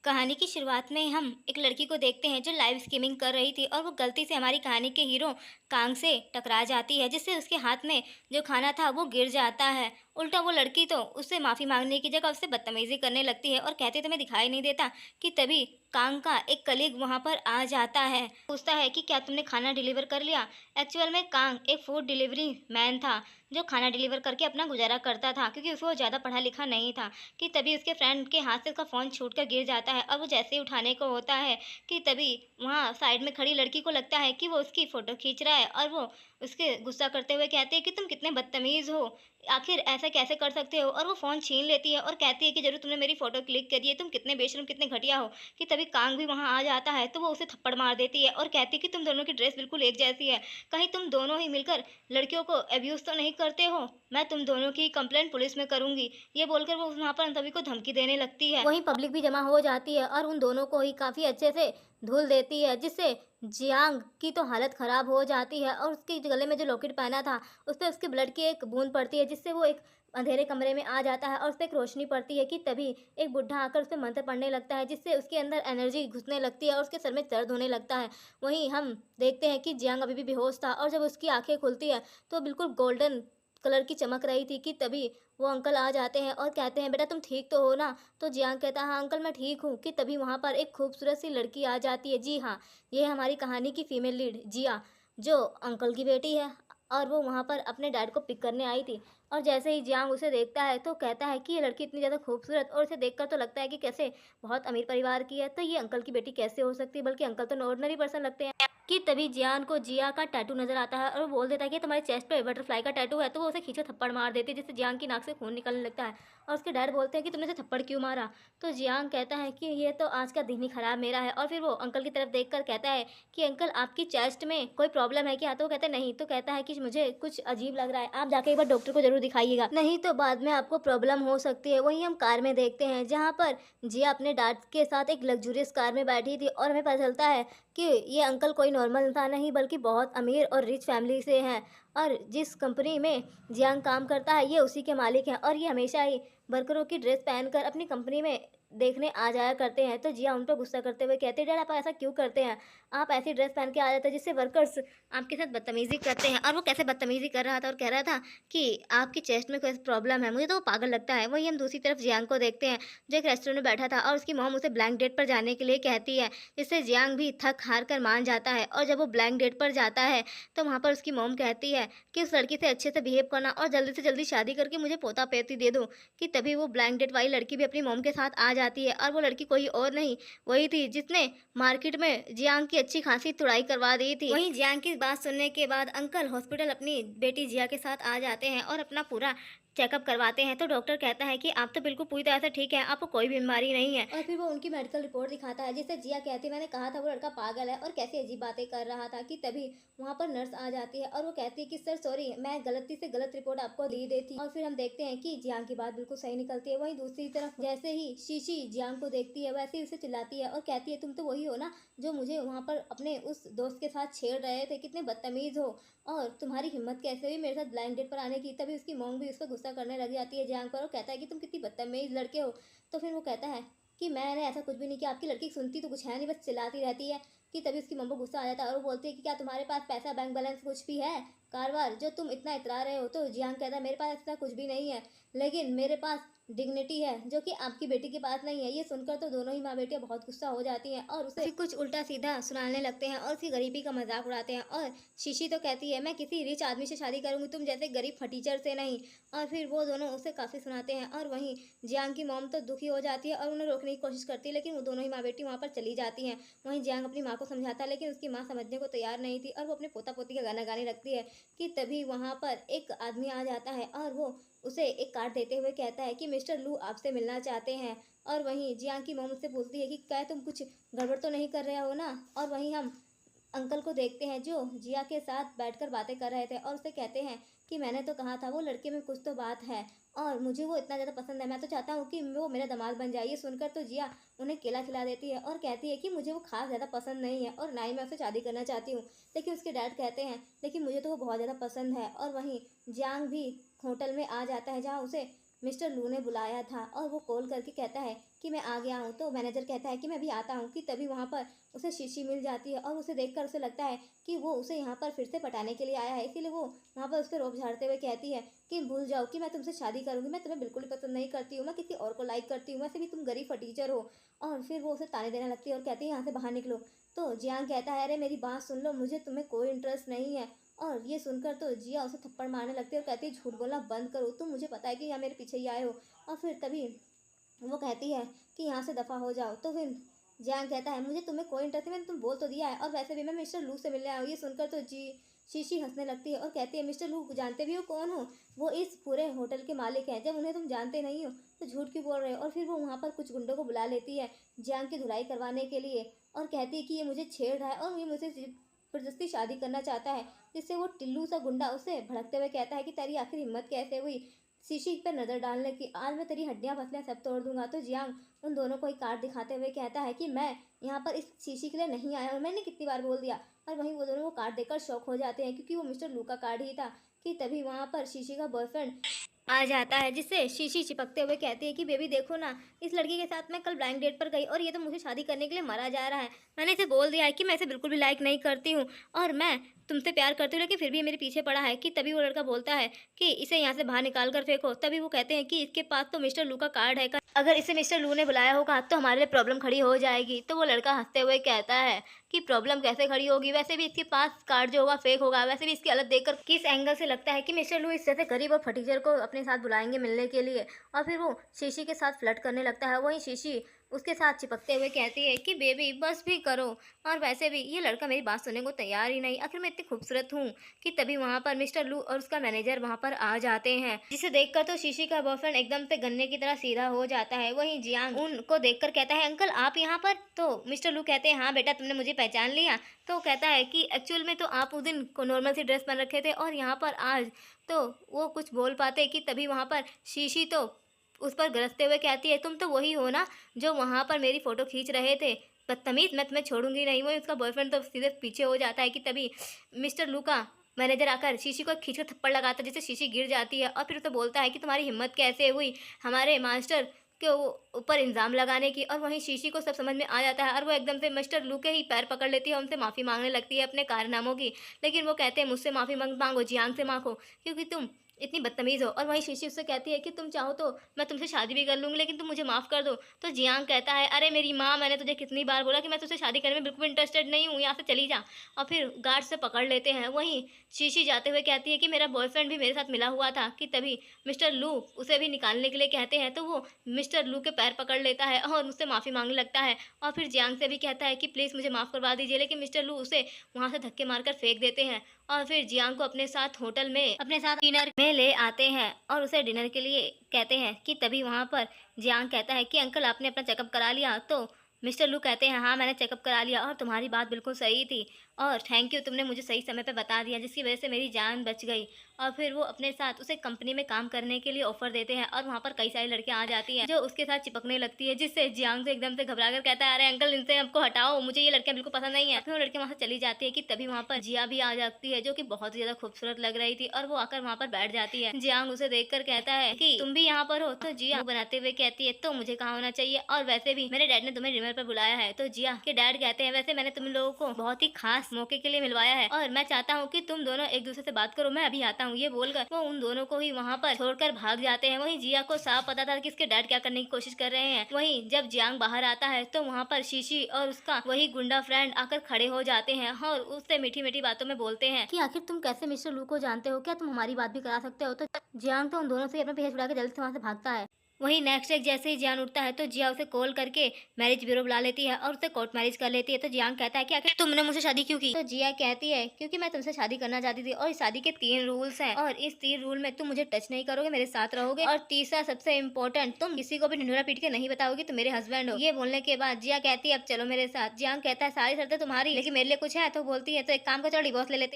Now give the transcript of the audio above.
कहानी की शुरुआत में हम एक लड़की को देखते हैं जो लाइव स्कीमिंग कर रही थी और वो गलती से हमारी कहानी के हीरो कांग से टकरा जाती है, जिससे उसके हाथ में जो खाना था वो गिर जाता है। उल्टा वो लड़की तो उससे माफ़ी मांगने की जगह उससे बदतमीजी करने लगती है और कहती है तुम्हें दिखाई नहीं देता। कि तभी कांग का एक कलीग वहाँ पर आ जाता है, पूछता है कि क्या तुमने खाना डिलीवर कर लिया। एक्चुअल में कांग एक फूड डिलीवरी मैन था जो खाना डिलीवर करके अपना गुजारा करता था, क्योंकि उसको ज़्यादा पढ़ा लिखा नहीं था। कि तभी उसके फ्रेंड के हाथ से उसका फ़ोन छूटकर गिर जाता है और वो जैसे ही उठाने को होता है कि तभी वहाँ साइड में खड़ी लड़की को लगता है कि वो उसकी फ़ोटो खींच रहा है और वो उसके गुस्सा करते हुए कहती है कि तुम कितने बदतमीज़ हो, आखिर ऐसा कैसे कर सकते हो। और वो फ़ोन छीन लेती है और कहती है कि ज़रूर तुमने मेरी फ़ोटो क्लिक करी है, तुम कितने बेशर्म कितने घटिया हो। कि तभी कांग भी वहाँ आ जाता है तो वो उसे थप्पड़ मार देती है और कहती है कि तुम दोनों की ड्रेस बिल्कुल एक जैसी है, कहीं तुम दोनों ही मिलकर लड़कियों को अब्यूज़ तो नहीं करते हो, मैं तुम दोनों की कंप्लेंट पुलिस में करूँगी। ये बोलकर वो वहाँ पर सभी को धमकी देने लगती है। वहीं पब्लिक भी जमा हो जाती है और उन दोनों को ही काफ़ी अच्छे से धुल देती है, जिससे जियांग की तो हालत ख़राब हो जाती है और उसके गले में जो लॉकेट पहना था उस पे उसके ब्लड की एक बूंद पड़ती है, जिससे वो एक अंधेरे कमरे में आ जाता है और उस पे एक रोशनी पड़ती है। कि तभी एक बुड्ढा आकर उस पे मंत्र पढ़ने लगता है, जिससे उसके अंदर एनर्जी घुसने लगती है और उसके सर में दर्द होने लगता है। वहीं हम देखते हैं कि जियांग अभी भी बेहोश था और जब उसकी आँखें खुलती है तो बिल्कुल गोल्डन कलर की चमक रही थी। कि तभी वो अंकल आ जाते हैं और कहते हैं बेटा तुम ठीक तो हो ना। तो जियांग कहता है हाँ अंकल मैं ठीक हूँ। कि तभी वहाँ पर एक खूबसूरत सी लड़की आ जाती है। जी हाँ, ये हमारी कहानी की फीमेल लीड जिया, जो अंकल की बेटी है और वो वहाँ पर अपने डैड को पिक करने आई थी। और जैसे ही जियांग उसे देखता है तो कहता है कि ये लड़की इतनी ज़्यादा खूबसूरत और इसे देखकर तो लगता है कि कैसे बहुत अमीर परिवार की है, तो ये अंकल की बेटी कैसे हो सकती है, बल्कि अंकल तो ऑर्डिनरी पर्सन लगते हैं। कि तभी जियान को जिया का टैटू नजर आता है और वो बोल देता है कि तुम्हारे चेस्ट पे बटरफ्लाई का टैटू है, तो वो उसे खींचे थप्पड़ मार देती है, जिससे जियान की नाक से खून निकलने लगता है। और उसके डैड बोलते हैं कि तुमने इसे थप्पड़ क्यों मारा। तो जियान कहता है कि ये तो आज का दिन ही खराब मेरा है। और फिर वो अंकल की तरफ देखकर कहता है कि अंकल आपकी चेस्ट में कोई प्रॉब्लम है क्या। तो वो कहते हैं नहीं। तो कहता है कि मुझे कुछ अजीब लग रहा है, आप जाके एक बार डॉक्टर को जरूर दिखाइएगा, नहीं तो बाद में आपको प्रॉब्लम हो सकती है। वहीं हम कार में देखते हैं जहाँ पर जिया अपने डैड के साथ एक लग्जूरियस कार में बैठी थी और हमें पता चलता है कि ये अंकल कोई नॉर्मल इंसान नहीं बल्कि बहुत अमीर और रिच फैमिली से हैं। और जिस कंपनी में जियांग काम करता है ये उसी के मालिक हैं और ये हमेशा ही वर्करों की ड्रेस पहनकर अपनी कंपनी में देखने आ जाया करते हैं। तो जिया उन पर गुस्सा करते हुए कहते हैं डैड आप ऐसा क्यों करते हैं, आप ऐसी ड्रेस पहन के आ जाते हैं जिससे वर्कर्स आपके साथ बदतमीजी करते हैं। और वो कैसे बदतमीजी कर रहा था और कह रहा था कि आपकी चेस्ट में कोई प्रॉब्लम है, मुझे तो वो पागल लगता है। वही हम दूसरी तरफ जियांग को देखते हैं जो एक रेस्टोरेंट में बैठा था और उसकी मॉम उसे ब्लैंक डेट पर जाने के लिए कहती है, जिससे जियांग भी थक हार कर मान जाता है। और जब वो ब्लैंक डेट पर जाता है तो वहाँ पर उसकी मॉम कहती है कि उस लड़की से अच्छे से बिहेव करना और जल्दी से जल्दी शादी करके मुझे पोता पेती दे दो। कि तभी वो ब्लैंक डेट वाली लड़की भी अपनी मॉम के साथ आ जाती है और वो लड़की कोई और नहीं वही थी जिसने मार्केट में जियांग की अच्छी खासी तुड़ाई करवा दी थी। वहीं जियांग की बात सुनने के बाद अंकल हॉस्पिटल अपनी बेटी जिया के साथ आ जाते हैं और अपना पूरा चेकअप करवाते हैं। तो डॉक्टर कहता है कि आप तो बिल्कुल पूरी तरह से ठीक है, आपको कोई बीमारी नहीं है। और फिर वो उनकी मेडिकल रिपोर्ट दिखाता है, जिससे जिया कहती है मैंने कहा था वो लड़का पागल है और कैसी अजीब बातें कर रहा था। कि तभी वहाँ पर नर्स आ जाती है और वो कहती है कि सर सॉरी मैं गलती से गलत रिपोर्ट आपको दी देती। और फिर हम देखते हैं कि जियांग की बात बिल्कुल सही निकलती है। वहीं दूसरी तरफ जैसे ही शीशी जियांग को देखती है वैसे ही उसे चिल्लाती है और कहती है तुम तो वही हो ना जो मुझे वहाँ पर अपने उस दोस्त के साथ छेड़ रहे थे, कितने बदतमीज हो और तुम्हारी हिम्मत कैसे हुई मेरे साथ ब्लाइंड डेट पर आने की। तभी उसकी मॉम भी उस पर गुस्सा करने लग जाती है जियांग पर और कहता है कि तुम कितनी बदतमीज लड़के हो। तो फिर वो कहता है कि मैंने ऐसा कुछ भी नहीं किया, आपकी लड़की सुनती तो कुछ है नहीं, बस चिल्लाती रहती है। कि तभी उसकी मम्मी को गुस्सा आ जाता है और वो बोलती है कि क्या तुम्हारे पास पैसा बैंक बैलेंस कुछ भी है कारवार जो तुम इतना इतरा रहे हो। तो जियांग कहता है मेरे पास इतना कुछ भी नहीं है, लेकिन मेरे पास डिग्निटी है जो कि आपकी बेटी के पास नहीं है। ये सुनकर तो दोनों ही माँ बेटियां बहुत गुस्सा हो जाती हैं और उसे कुछ उल्टा सीधा सुनाने लगते हैं और उसकी गरीबी का मजाक उड़ाते हैं। और शीशी तो कहती है मैं किसी रिच आदमी से शादी करूंगी, तुम जैसे गरीब फटीचर से नहीं। और फिर वो दोनों उसे काफ़ी सुनाते हैं और वहीं जियांग की मॉम तो दुखी हो जाती है और उन्हें रोकने की कोशिश करती है, लेकिन वो दोनों ही माँ बेटी वहाँ पर चली जाती हैं। वहीं जियांग अपनी माँ को समझाता है लेकिन उसकी माँ समझने को तैयार नहीं थी और वो अपने पोता पोती का गाना गाने लगती है। कि तभी वहाँ पर एक आदमी आ जाता है और वो उसे एक कार्ड देते हुए कहता है कि मिस्टर लू आपसे मिलना चाहते हैं। और वहीं जियांग की मॉम उससे पूछती है कि क्या तुम कुछ गड़बड़ तो नहीं कर रहे हो ना। और वहीं हम अंकल को देखते हैं जो जिया के साथ बैठकर बातें कर रहे थे और उसे कहते हैं कि मैंने तो कहा था वो लड़के में कुछ तो बात है और मुझे वो इतना ज़्यादा पसंद है, मैं तो चाहता हूँ कि वो मेरा दामाद बन जाए। ये सुनकर तो जिया उन्हें केला खिला देती है और कहती है कि मुझे वो खास ज़्यादा पसंद नहीं है और ना ही मैं उससे शादी करना चाहती हूँ। लेकिन उसके डैड कहते हैं लेकिन मुझे तो वो बहुत ज़्यादा पसंद है। और वहीं जियांग भी होटल में आ जाता है जहाँ उसे मिस्टर लू ने बुलाया था और वो कॉल करके कहता है कि मैं आ गया हूँ। तो मैनेजर कहता है कि मैं भी आता हूँ। कि तभी वहाँ पर उसे शीशी मिल जाती है और उसे देखकर उसे लगता है कि वो उसे यहाँ पर फिर से पटाने के लिए आया है। इसीलिए वो वहाँ पर उस पर रोब झाड़ते हुए कहती है कि भूल जाओ कि मैं तुमसे शादी करूँगी, मैं तुम्हें बिल्कुल भी पसंद नहीं करती हूँ, मैं किसी और को लाइक करती हूँ, वैसे भी तुम गरीब टीचर हो। और फिर वो उसे ताने देने लगती है और कहती है यहाँ से बाहर निकलो। तो जियांग कहता है अरे मेरी बात सुन लो, मुझे तुम्हें कोई इंटरेस्ट नहीं है। और ये सुनकर तो जिया उसे थप्पड़ मारने लगती है और कहती है झूठ बोलना बंद करो, तुम मुझे पता है कि यहाँ मेरे पीछे ही आए हो। और फिर तभी वो कहती है कि यहाँ से दफ़ा हो जाओ। तो फिर जियांग कहता है मुझे तुम्हें कोई इंटरेस्ट नहीं, मैंने तुम बोल तो दिया है, और वैसे भी मैं मिस्टर लू से मिलने आया हूँ। ये सुनकर तो जी शीशी हंसने लगती है और कहती है मिस्टर लू जानते भी हो कौन हो, वो इस पूरे होटल के मालिक हैं। जब उन्हें तुम जानते नहीं हो तो झूठ क्यों बोल रहे हो। और फिर वो वहाँ पर कुछ गुंडों को बुला लेती है जियांग की धुलाई करवाने के लिए और कहती है कि ये मुझे छेड़ रहा है और ये मुझे ज़बरदस्ती शादी करना चाहता है। जिससे वो टिल्लू सा गुंडा उसे भड़कते हुए कहता है कि तेरी आखिर हिम्मत कैसे हुई शीशी पर नज़र डालने की, आज मैं तेरी हड्डियां पसलियां सब तोड़ दूंगा। तो जियांग उन दोनों को एक कार्ड दिखाते हुए कहता है कि मैं यहाँ पर इस शीशी के लिए नहीं आया हूँ, मैंने कितनी बार बोल दिया। और वहीं वो दोनों वो कार्ड देखकर शौक हो जाते हैं क्योंकि वो मिस्टर लू का कार्ड ही था। कि तभी वहाँ पर शीशी का बॉयफ्रेंड आ जाता है जिससे शीशी चिपकते हुए कहती है कि बेबी देखो ना, इस लड़की के साथ मैं कल ब्लाइंड डेट पर गई और ये तो मुझे शादी करने के लिए मरा जा रहा है। मैंने इसे बोल दिया है कि मैं इसे बिल्कुल भी लाइक नहीं करती हूँ और मैं तुमसे प्यार करती हूँ, लेकिन फिर भी ये मेरे पीछे पड़ा है। कि तभी वो लड़का बोलता है कि इसे यहाँ से बाहर निकाल कर फेंको। तभी वो कहते हैं कि इसके पास तो मिस्टर लू का कार्ड है, अगर इसे मिस्टर लू ने बुलाया होगा तो हमारे लिए प्रॉब्लम खड़ी हो जाएगी। तो वो लड़का हंसते हुए कहता है कि प्रॉब्लम कैसे खड़ी होगी, वैसे भी इसके पास कार्ड जो होगा फेक होगा, वैसे भी इसकी हालत देखकर किस एंगल से लगता है कि मिस्टर लू इस जैसे गरीब और फटीचर को अपने साथ बुलाएंगे मिलने के लिए। और फिर वो शीशी के साथ फ्लर्ट करने लगता है। वहीं शीशी उसके साथ चिपकते हुए कहती है कि बेबी बस भी करो। और वैसे भी ये लड़का मेरी बात सुनने को तैयार ही नहीं, आखिर मैं इतनी खूबसूरत हूँ। कि तभी वहाँ पर मिस्टर लू और उसका मैनेजर वहाँ पर आ जाते हैं, जिसे देखकर तो शीशी का बॉयफ्रेंड एकदम से गन्ने की तरह सीधा हो जाता है। वहीं जियांग उनको देखकर कहता है अंकल आप यहाँ पर। तो मिस्टर लू कहते हैं हाँ बेटा तुमने मुझे पहचान लिया। तो कहता है कि एक्चुअल में तो आप उस दिन को नॉर्मल सी ड्रेस पहन रखे थे और यहाँ पर आज। तो वो कुछ बोल पाते कि तभी वहाँ पर शीशी तो उस पर गरजते हुए कहती है तुम तो वही हो ना जो वहाँ पर मेरी फ़ोटो खींच रहे थे, बदतमीज़, मैं तुम्हें छोड़ूंगी नहीं। वही उसका बॉयफ्रेंड तो सीधे पीछे हो जाता है। कि तभी मिस्टर लू का मैनेजर आकर शीशी को खींच कर थप्पड़ लगाता है जिससे शीशी गिर जाती है। और फिर तो बोलता है कि तुम्हारी हिम्मत कैसे हुई हमारे मास्टर के ऊपर इल्ज़ाम लगाने की। और वहीं शीशी को सब समझ में आ जाता है और वो एकदम से मिस्टर लू के ही पैर पकड़ लेती है और उनसे माफ़ी मांगने लगती है अपने कारनामों की। लेकिन वो कहते हैं मुझसे माफ़ी मांगो, जियांग से मांगो, क्योंकि तुम इतनी बदतमीज़ हो। और वहीं शीशी उससे कहती है कि तुम चाहो तो मैं तुमसे शादी भी कर लूँगी, लेकिन तुम मुझे माफ़ कर दो। तो जियांग कहता है अरे मेरी माँ, मैंने तुझे कितनी बार बोला कि मैं तुझसे शादी करने में बिल्कुल इंटरेस्टेड नहीं हूँ, यहाँ से चली जा। और फिर गार्ड से पकड़ लेते हैं। वहीं शीशी जाते हुए कहती है कि मेरा बॉयफ्रेंड भी मेरे साथ मिला हुआ था। कि तभी मिस्टर लू उसे भी निकालने के लिए कहते हैं। तो वो मिस्टर लू के पैर पकड़ लेता है और उससे माफ़ी मांगने लगता है। और फिर जियांग से भी कहता है कि प्लीज़ मुझे माफ़ करवा दीजिए, लेकिन मिस्टर लू उसे वहाँ से धक्के मारकर फेंक देते हैं। और फिर जियांग को अपने साथ होटल में अपने साथ डिनर में ले आते हैं और उसे डिनर के लिए कहते हैं। कि तभी वहाँ पर जियांग कहता है कि अंकल आपने अपना चेकअप करा लिया। तो मिस्टर लू कहते हैं हाँ मैंने चेकअप करा लिया और तुम्हारी बात बिल्कुल सही थी और थैंक यू, तुमने मुझे सही समय पे बता दिया जिसकी वजह से मेरी जान बच गई। और फिर वो अपने साथ उसे कंपनी में काम करने के लिए ऑफर देते हैं और वहाँ पर कई सारी लड़कियाँ आ जाती हैं जो उसके साथ चिपकने लगती है, जिससे जियांग से एकदम से घबरा कर कहता है अरे अंकल इनसे हमको हटाओ, मुझे ये लड़कियाँ बिल्कुल पसंद नहीं है। फिर वो लड़कियाँ वहाँ से चली जाती है। कि तभी वहाँ पर जिया भी आ जाती है जो कि बहुत ही ज़्यादा खूबसूरत लग रही थी और वो आकर वहाँ पर बैठ जाती है। जियांग उसे देख कर कहता है कि तुम भी यहाँ पर हो। तो जिया बनाते हुए कहती है तो मुझे कहाँ होना चाहिए, और वैसे भी मेरे डैड ने तुम्हें डिनर पर बुलाया है। तो जिया के डैड कहते हैं वैसे मैंने तुम लोगों को बहुत ही खास मौके के लिए मिलवाया है और मैं चाहता हूँ कि तुम दोनों एक दूसरे से बात करो, मैं अभी आता हूँ। ये बोलकर वो उन दोनों को ही वहाँ पर छोड़कर भाग जाते हैं। वहीं जिया को साफ पता था कि इसके डैड क्या करने की कोशिश कर रहे हैं। वहीं जब जियांग बाहर आता है तो वहाँ पर शीशी और उसका वही गुंडा फ्रेंड आकर खड़े हो जाते हैं और उससे मीठी मीठी बातों में बोलते हैं कि आखिर तुम कैसे मिस्टर लू को जानते हो, क्या तुम हमारी बात भी करा सकते हो। तो जियांग तो उन दोनों से अपना भेष उड़ा के जल्दी से वहाँ से भागता है। वहीं नेक्स्ट डे जैसे ही जियान उठता है तो जिया उसे कॉल करके मैरिज ब्यूरो बुला लेती है और उसे कोर्ट मैरिज कर लेती है। तो जियांग कहता है कि आखिर तुमने मुझसे शादी क्यों की। तो जिया कहती है क्योंकि मैं तुमसे शादी करना चाहती थी और इस शादी के 3 रूल्स हैं और इस 3 रूल में तुम मुझे टच नहीं करोगे, मेरे साथ रहोगे, और तीसरा सबसे इम्पोर्टेंट, तुम किसी को भी ढिंढोरा पीट के नहीं बताओगे तुम मेरे हस्बैंड हो। ये बोलने के बाद जिया कहती है अब चलो मेरे साथ। जियांग कहता है सारी शर्तें तुम्हारी लेकिन मेरे लिए कुछ है। तो बोलती है तो एक काम को चलो डिवोर्स ले लेते।